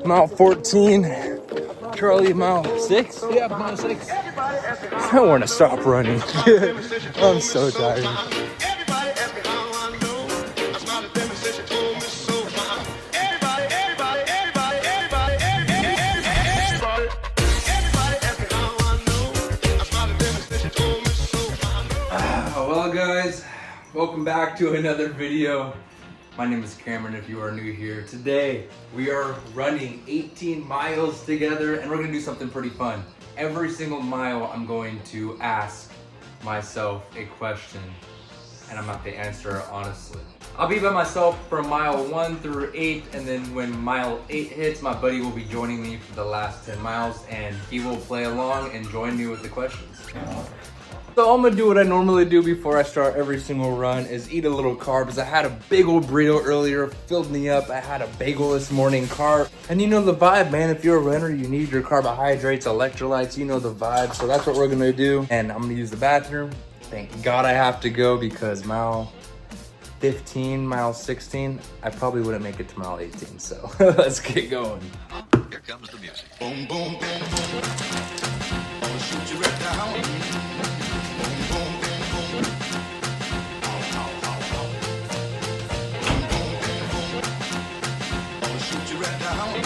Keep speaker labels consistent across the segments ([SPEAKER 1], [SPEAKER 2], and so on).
[SPEAKER 1] Mile 14. Charlie, mile 6?
[SPEAKER 2] Yeah, mile 6.
[SPEAKER 1] I want to stop running. I'm so tired. Well guys, welcome back to another video. My name is Cameron if you are new here. Today we are running 18 miles together and we're gonna do something pretty fun. Every single mile I'm going to ask myself a question and I'm gonna have to answer it honestly. I'll be by myself from mile 1 through 8, and then when mile 8 hits, my buddy will be joining me for the last 10 miles and he will play along and join me with the questions. So I'm gonna do what I normally do before I start every single run, is eat a little carbs. I had a big old burrito earlier, filled me up. I had a bagel this morning, carb. And you know the vibe, man. If you're a runner, you need your carbohydrates, electrolytes, you know the vibe. So that's what we're gonna do. And I'm gonna use the bathroom. Thank God I have to go because mile 15, mile 16, I probably wouldn't make it to mile 18. So let's get going.
[SPEAKER 3] Here comes the music.
[SPEAKER 4] Boom, boom, boom, boom. I'ma shoot you right down. Boom, boom, boom, boom. Boom, boom, boom, boom. I'ma shoot you right down. Boom,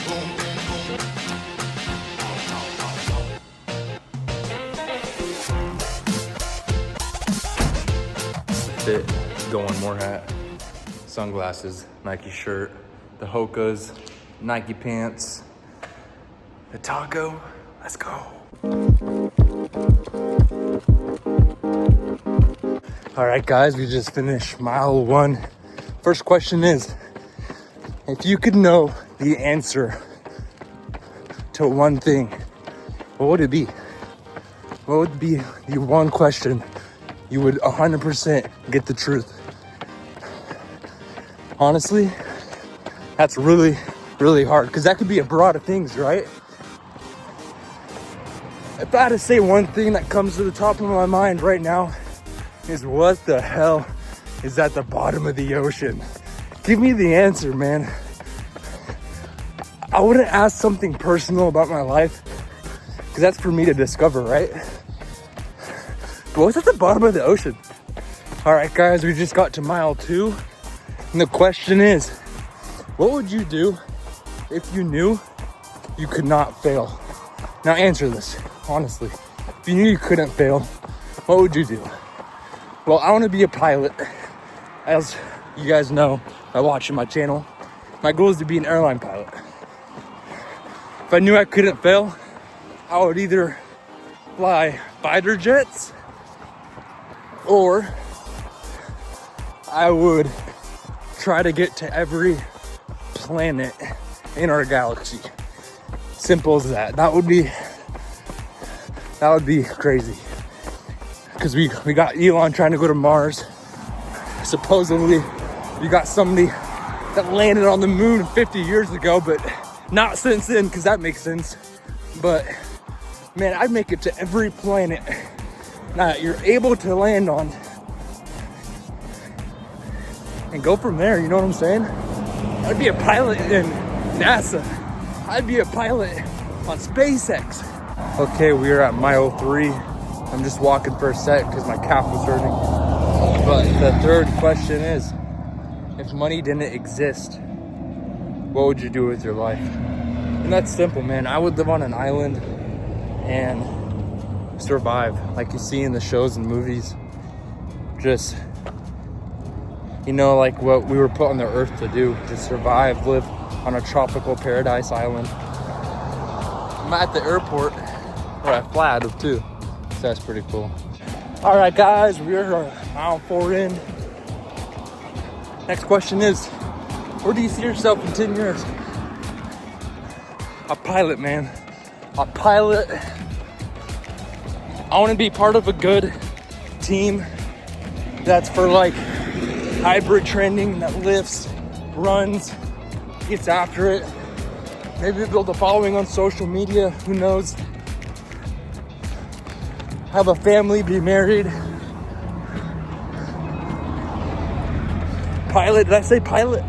[SPEAKER 4] boom, boom, boom.
[SPEAKER 1] Fit, going more hat, sunglasses, Nike shirt, the Hokas, Nike pants, the taco. Let's go. All right, guys, we just finished mile 1. First question is, if you could know the answer to one thing, what would it be? What would be the one question you would 100% get the truth? Honestly, that's really, really hard because that could be a broad of things, right? If I had to say one thing that comes to the top of my mind right now is what the hell is at the bottom of the ocean? Give me the answer, man. I wouldn't ask something personal about my life because that's for me to discover, right? But what's at the bottom of the ocean? All right, guys, we just got to mile 2. And the question is, what would you do if you knew you could not fail? Now answer this, honestly. If you knew you couldn't fail, what would you do? Well, I want to be a pilot. As you guys know by watching my channel, my goal is to be an airline pilot. If I knew I couldn't fail, I would either fly fighter jets or I would try to get to every planet in our galaxy. Simple as that. That would be crazy. Because we got Elon trying to go to Mars. Supposedly, we got somebody that landed on the moon 50 years ago, but not since then, because that makes sense. But man, I'd make it to every planet that you're able to land on and go from there, you know what I'm saying? I'd be a pilot in NASA. I'd be a pilot on SpaceX. Okay, we are at mile 3. I'm just walking for a sec because my calf was hurting. But the third question is, if money didn't exist, what would you do with your life? And that's simple, man. I would live on an island and survive like you see in the shows and movies. Just, you know, like what we were put on the earth to do, just survive, live on a tropical paradise island. I'm at the airport, or I fly out of too, so that's pretty cool. All right, guys, we're mile 4 in. Next question is, where do you see yourself in 10 years? A pilot, man. A pilot. I want to be part of a good team that's for like hybrid training, that lifts, runs, gets after it. Maybe build a following on social media, who knows? Have a family, be married. Pilot, did I say pilot?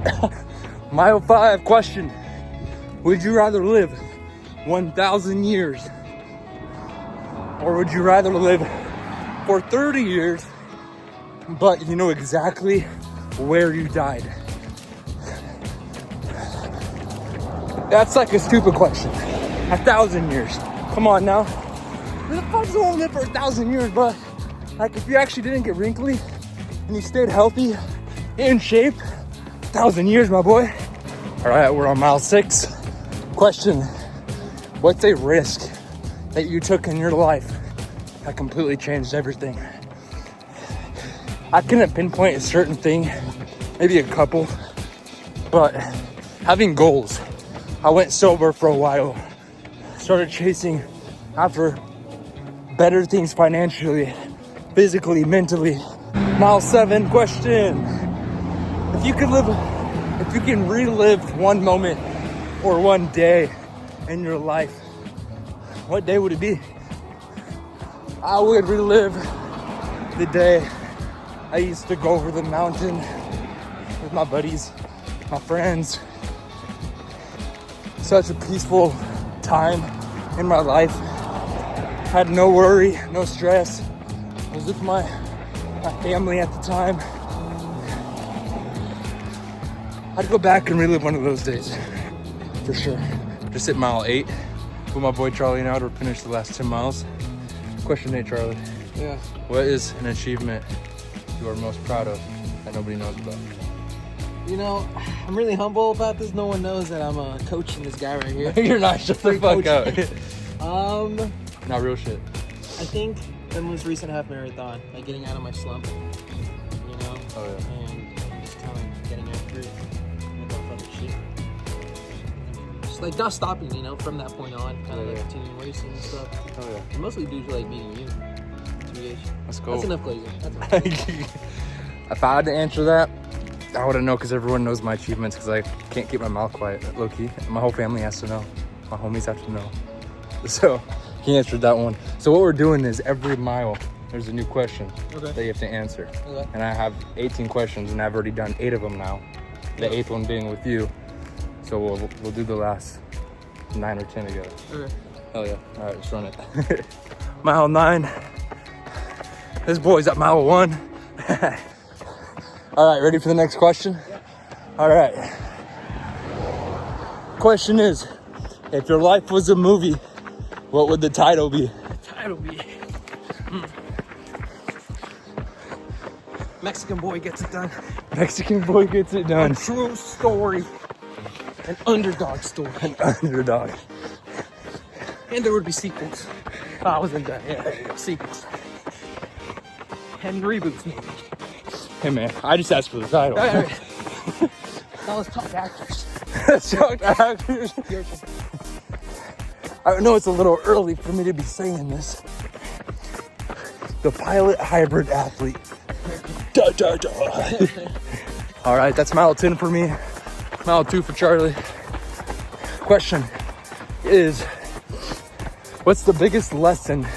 [SPEAKER 1] Mile 5 question. Would you rather live 1,000 years? Or would you rather live for 30 years, but you know exactly where you died? That's like a stupid question. 1,000 years. Come on now. Who the fuck's gonna live for 1,000 years, but like if you actually didn't get wrinkly and you stayed healthy, in shape, 1,000 years, my boy. All right, we're on mile 6. Question, what's a risk that you took in your life that completely changed everything? I couldn't pinpoint a certain thing, maybe a couple, but having goals. I went sober for a while, started chasing after better things financially, physically, mentally. Mile 7 question. If you can relive one moment or one day in your life, what day would it be? I would relive the day I used to go over the mountain with my buddies, my friends. Such a peaceful time in my life. Had no worry, no stress. I was with my family at the time. I'd go back and relive one of those days, for sure. Just hit mile 8 with my boy Charlie now to finish the last 10 miles. Question 8, Charlie.
[SPEAKER 2] Yeah.
[SPEAKER 1] What is an achievement you are most proud of that nobody knows about?
[SPEAKER 2] You know, I'm really humble about this. No one knows that I'm coaching this guy right here.
[SPEAKER 1] You're not, shut the fuck up.
[SPEAKER 2] Not
[SPEAKER 1] real shit.
[SPEAKER 2] I think the most recent half marathon, like getting out of my slump, you know?
[SPEAKER 1] Oh, yeah.
[SPEAKER 2] And just kind of getting after it with all other shit. Just like not stopping, you know, from that point on, kind of like continuing racing and stuff.
[SPEAKER 1] Oh, yeah.
[SPEAKER 2] And mostly due to like meeting you.
[SPEAKER 1] Let's go.
[SPEAKER 2] That's enough glazing. That's enough.
[SPEAKER 1] If I had to answer that, I wouldn't know because everyone knows my achievements because I can't keep my mouth quiet, low-key. My whole family has to know. My homies have to know. So, he answered that one. So what we're doing is every mile, there's a new question that you have to answer.
[SPEAKER 2] Okay.
[SPEAKER 1] And I have 18 questions and I've already done 8 of them now. The 8th one being with you. So we'll do the last 9 or 10 together.
[SPEAKER 2] Okay.
[SPEAKER 1] Hell yeah. All right, let's run it. Mile 9. This boy's at mile 1. All right, ready for the next question?
[SPEAKER 2] Yeah.
[SPEAKER 1] All right. Question is, if your life was a movie, what would the title be?
[SPEAKER 2] Title be Mexican boy gets it done.
[SPEAKER 1] Mexican boy gets it done.
[SPEAKER 2] A true story. An underdog story.
[SPEAKER 1] An underdog.
[SPEAKER 2] And there would be sequels. Oh, I wasn't done. Yeah, sequels. And reboots maybe.
[SPEAKER 1] Hey man, I just asked for the title.
[SPEAKER 2] That was top actors.
[SPEAKER 1] Shocked actors. I know it's a little early for me to be saying this. The pilot hybrid athlete. Da, da, da. All right, that's mile 10 for me. Mile 2 for Charlie. Question is, what's the biggest lesson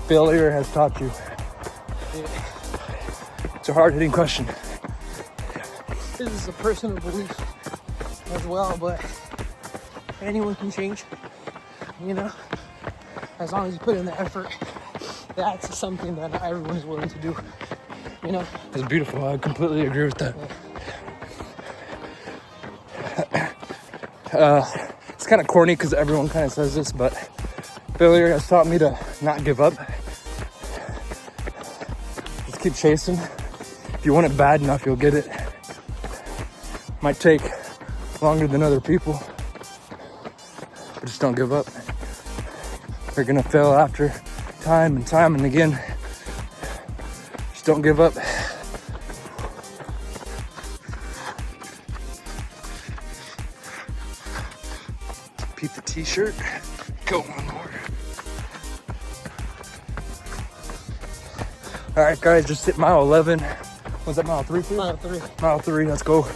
[SPEAKER 1] failure has taught you? It's a hard-hitting question.
[SPEAKER 2] This is a personal belief as well, but anyone can change, you know, as long as you put in the effort. That's something that everyone is willing to do, you know.
[SPEAKER 1] That's beautiful. I completely agree with that. It's kind of corny because everyone kind of says this, but failure has taught me to not give up. Just keep chasing. If you want it bad enough, you'll get it. Might take longer than other people, but just don't give up. You're gonna fail after time and time and again. Just don't give up. Repeat the t-shirt. Go one more. All right, guys, just hit mile 11. Was that mile 3?
[SPEAKER 2] Mile 3.
[SPEAKER 1] Mile 3, let's go.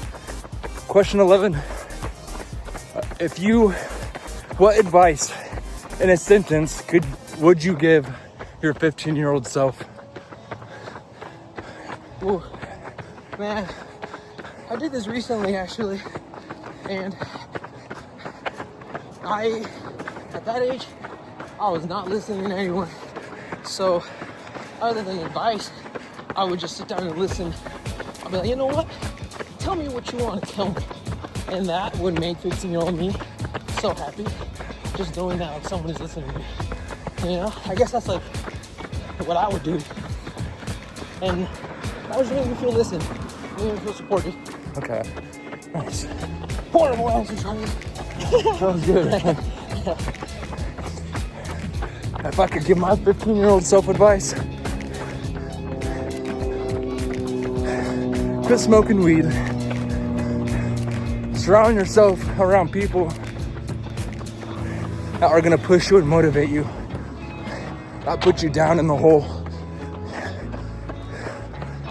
[SPEAKER 1] Question 11. What advice in a sentence would you give your 15-year-old self?
[SPEAKER 2] Ooh, man, I did this recently actually, and at that age, I was not listening to anyone. So, other than advice, I would just sit down and listen. I'll be like, you know what? Tell me what you want to tell me. And that would make 15-year-old me so happy. Just knowing that like someone is listening to me. You know? I guess that's like what I would do. And that would make me feel listened. Make me feel supported.
[SPEAKER 1] Okay. Nice.
[SPEAKER 2] Horrible answer, Charlie.
[SPEAKER 1] That was good. If I could give my 15-year-old self advice, quit smoking weed. Surround yourself around people that are gonna push you and motivate you, not put you down in the hole.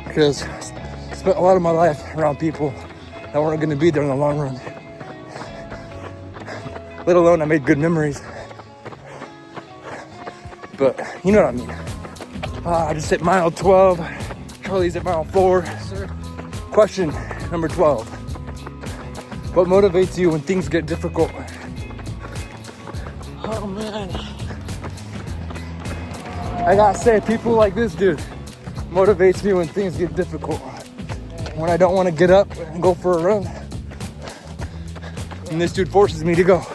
[SPEAKER 1] Because I spent a lot of my life around people that weren't gonna be there in the long run. Let alone I made good memories. But you know what I mean. I just hit mile 12. Charlie's at mile 4.
[SPEAKER 2] Yes, sir.
[SPEAKER 1] Question number 12. What motivates you when things get difficult?
[SPEAKER 2] Oh man.
[SPEAKER 1] I gotta say, people like this dude motivates me when things get difficult. When I don't want to get up and go for a run. And this dude forces me to go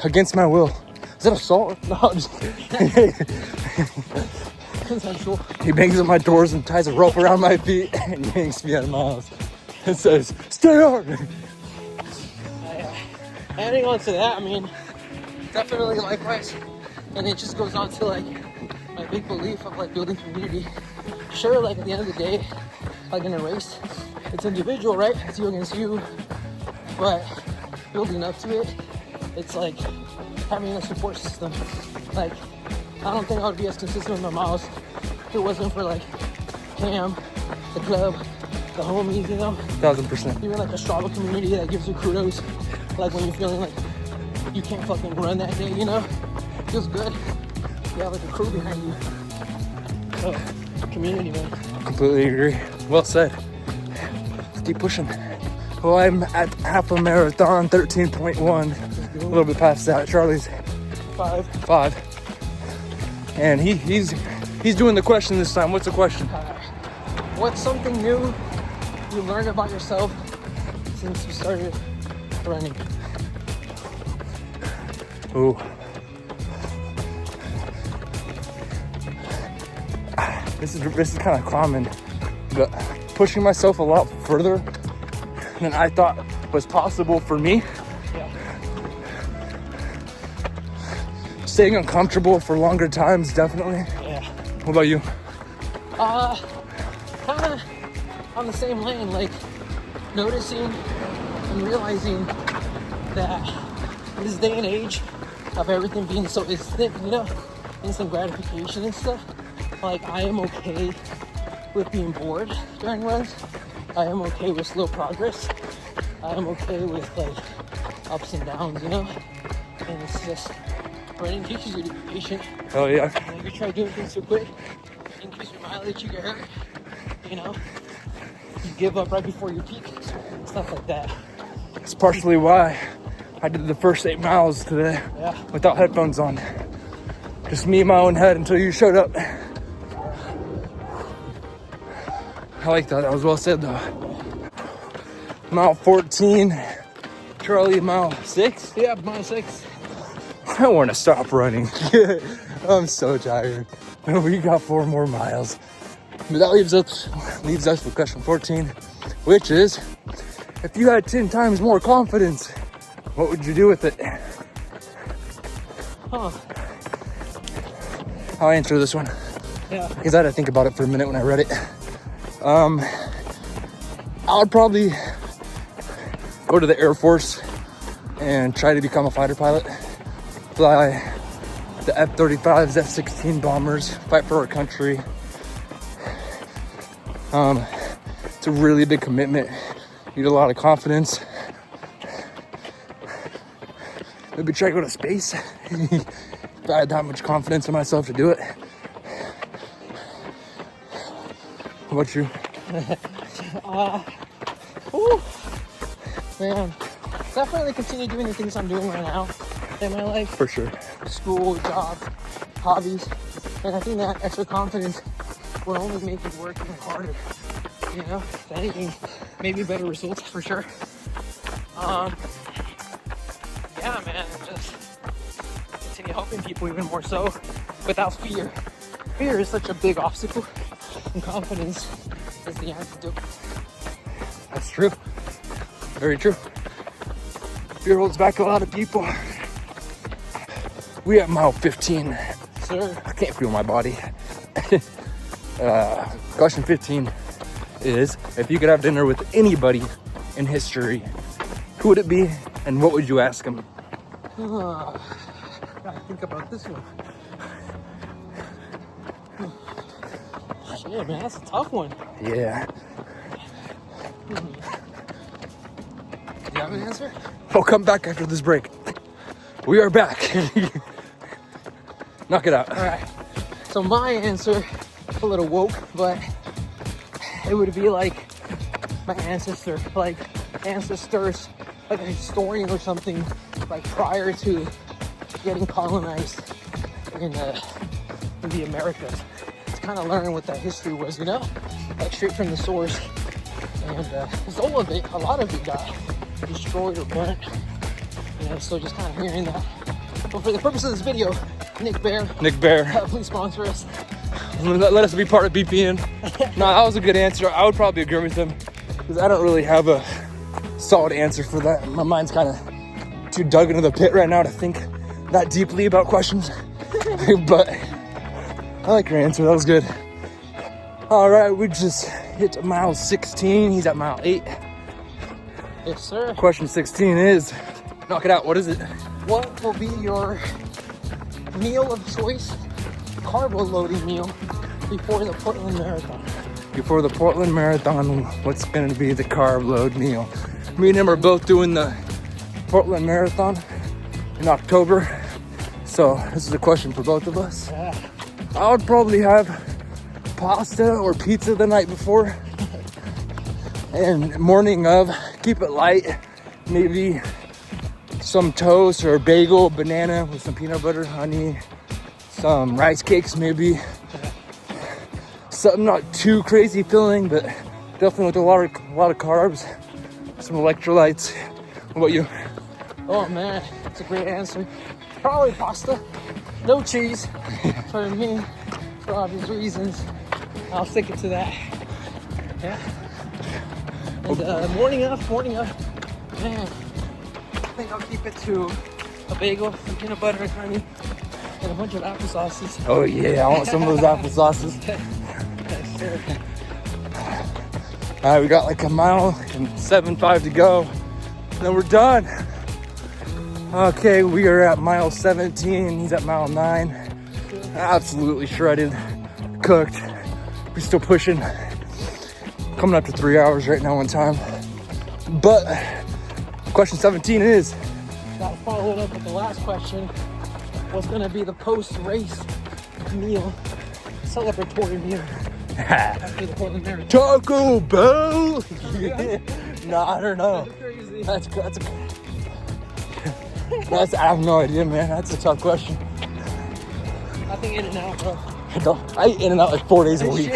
[SPEAKER 1] against my will. Is that assault? No, I'm just kidding.
[SPEAKER 2] Consensual.
[SPEAKER 1] He bangs on my doors and ties a rope around my feet and yanks me out of my house. And says, stay hard.
[SPEAKER 2] Adding on to that, I mean, definitely likewise. And it just goes on to like my big belief of like building community. Sure, like at the end of the day, like in a race, it's individual, right? It's you against you. But building up to it, it's like having a support system. Like, I don't think I would be as consistent with my miles if it wasn't for like Cam, the club, the homies, you know?
[SPEAKER 1] 1000%.
[SPEAKER 2] Even like a Strava community that gives you kudos. Like when you're feeling like you can't fucking run that day, you know? Feels good. You have like a crew behind you. So, community, man.
[SPEAKER 1] Completely agree. Well said. Let's keep pushing. Well, I'm at half a marathon, 13.1. A little bit past that. Charlie's 5. And he's doing the question this time. What's the question?
[SPEAKER 2] What's something new you learned about yourself since you started running?
[SPEAKER 1] Ooh. This is kind of common, but pushing myself a lot further than I thought was possible for me.
[SPEAKER 2] Yeah.
[SPEAKER 1] Staying uncomfortable for longer times, definitely.
[SPEAKER 2] Yeah.
[SPEAKER 1] What about you?
[SPEAKER 2] Kind of on the same lane, like noticing and realizing that in this day and age of everything being so instant, you know, instant gratification and stuff, like I am okay with being bored during runs. I am okay with slow progress. I am okay with like ups and downs, you know? And it's just, running teaches you to be patient.
[SPEAKER 1] Oh yeah.
[SPEAKER 2] And if you try doing things too quick, increase your mileage, you get hurt, you know? You give up right before you peak, stuff like that.
[SPEAKER 1] It's partially why I did the first 8 miles today without headphones on. Just me in my own head until you showed up. I like that. That was well said though. Mile 14. Charlie, mile 6?
[SPEAKER 2] Yeah, mile 6.
[SPEAKER 1] I want to stop running. I'm so tired. We got 4 more miles. But that leaves us with question 14, which is, if you had 10 times more confidence, what would you do with it? I'll answer this one.
[SPEAKER 2] Yeah.
[SPEAKER 1] Because I had to think about it for a minute when I read it. I would probably go to the Air Force and try to become a fighter pilot. Fly the F-35s, F-16 bombers, fight for our country. It's a really big commitment. You need a lot of confidence. Maybe try to go to space. If I had that much confidence in myself to do it. How about you?
[SPEAKER 2] Man, definitely continue doing the things I'm doing right now. in my life.
[SPEAKER 1] For sure.
[SPEAKER 2] School, job, hobbies. And I think that extra confidence will only make it work even harder. You know, if anything, maybe better results for sure. Yeah, man, just continue helping people even more so without fear. Fear is such a big obstacle, and confidence is the antidote.
[SPEAKER 1] That's true. Very true. Fear holds back a lot of people. We at mile 15.
[SPEAKER 2] Sir,
[SPEAKER 1] I can't feel my body. Question 15 is, if you could have dinner with anybody in history, who would it be and what would you ask them?
[SPEAKER 2] gotta think about this one. Shit, man, that's a tough one.
[SPEAKER 1] Yeah.
[SPEAKER 2] Do you have an answer?
[SPEAKER 1] I'll come back after this break. We are back. Knock it out.
[SPEAKER 2] All right. So my answer, a little woke, but it would be like my ancestor, like ancestors, like a historian or something, like prior to getting colonized in the Americas. To kind of learn what that history was, you know, like straight from the source. And because all of it, a lot of it got destroyed or burnt, you know. So just kind of hearing that. But for the purpose of this video, Nick Bear, please sponsor us.
[SPEAKER 1] Let us be part of BPN. No, that was a good answer. I would probably agree with him because I don't really have a solid answer for that. My mind's kind of too dug into the pit right now to think that deeply about questions. But I like your answer. That was good. All right, we just hit mile 16. He's at mile 8.
[SPEAKER 2] Yes, sir.
[SPEAKER 1] Question 16 is, knock it out. What is it?
[SPEAKER 2] What will be your meal of choice, carbo loading meal, before the Portland Marathon?
[SPEAKER 1] Before the Portland Marathon, what's going to be the carb load meal? Me and him are both doing the Portland Marathon in October. So this is a question for both of us.
[SPEAKER 2] Yeah.
[SPEAKER 1] I would probably have pasta or pizza the night before. And morning of, keep it light. Maybe some toast or a bagel, banana with some peanut butter, honey, some rice cakes maybe. Something not too crazy filling, but definitely with a lot of carbs, some electrolytes. What about you?
[SPEAKER 2] Oh man, that's a great answer. Probably pasta, no cheese for me, for obvious reasons. I'll stick it to that. Yeah. And morning of, man, I think I'll keep it to a bagel, some peanut butter and honey, and a bunch of applesauces.
[SPEAKER 1] Oh yeah, I want some of those applesauces.
[SPEAKER 2] Yes, sir.
[SPEAKER 1] All right, we got like a mile and 7.5 to go, and then we're done. Okay, we are at mile 17. He's at mile 9. Absolutely shredded, cooked. We're still pushing. Coming up to 3 hours right now on time. But question 17 is,
[SPEAKER 2] Gotta follow it up with the last question. What's gonna be the post-race meal, celebratory meal after the Portland Marathon?
[SPEAKER 1] Taco Bell. No, I don't know.
[SPEAKER 2] Crazy.
[SPEAKER 1] That's I have no idea, man. That's a tough question.
[SPEAKER 2] I think In-N-Out, bro.
[SPEAKER 1] I eat In-N-Out like 4 days a week.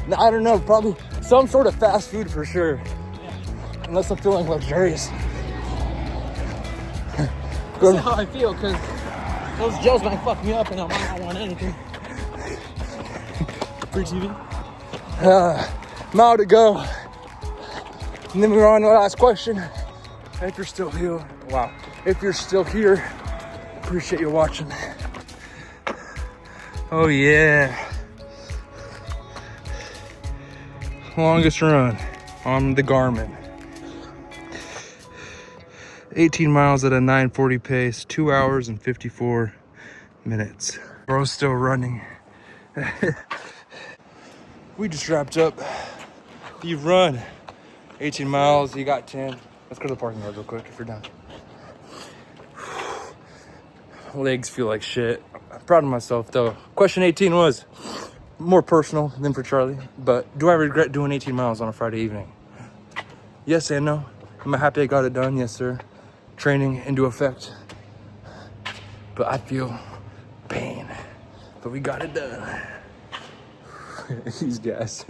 [SPEAKER 1] No, I don't know. Probably some sort of fast food for sure. Unless I'm feeling luxurious.
[SPEAKER 2] That's how I feel, because those gels might fuck me up and I might not want anything. Free TV.
[SPEAKER 1] Mile to go. And then we're on to the last question. If you're still here, wow. If you're still here, appreciate you watching. Oh yeah. Longest run on the Garmin. 18 miles at a 9:40 pace, 2 hours and 54 minutes. Bro's still running. We just wrapped up. You've run 18 miles, you got 10. Let's go to the parking lot real quick if you're done. Legs feel like shit. I'm proud of myself though. Question 18 was more personal than for Charlie, but do I regret doing 18 miles on a Friday evening? Yes and no. Am I happy I got it done? Yes, sir. training into effect. But I feel pain. But we got it done. These guys.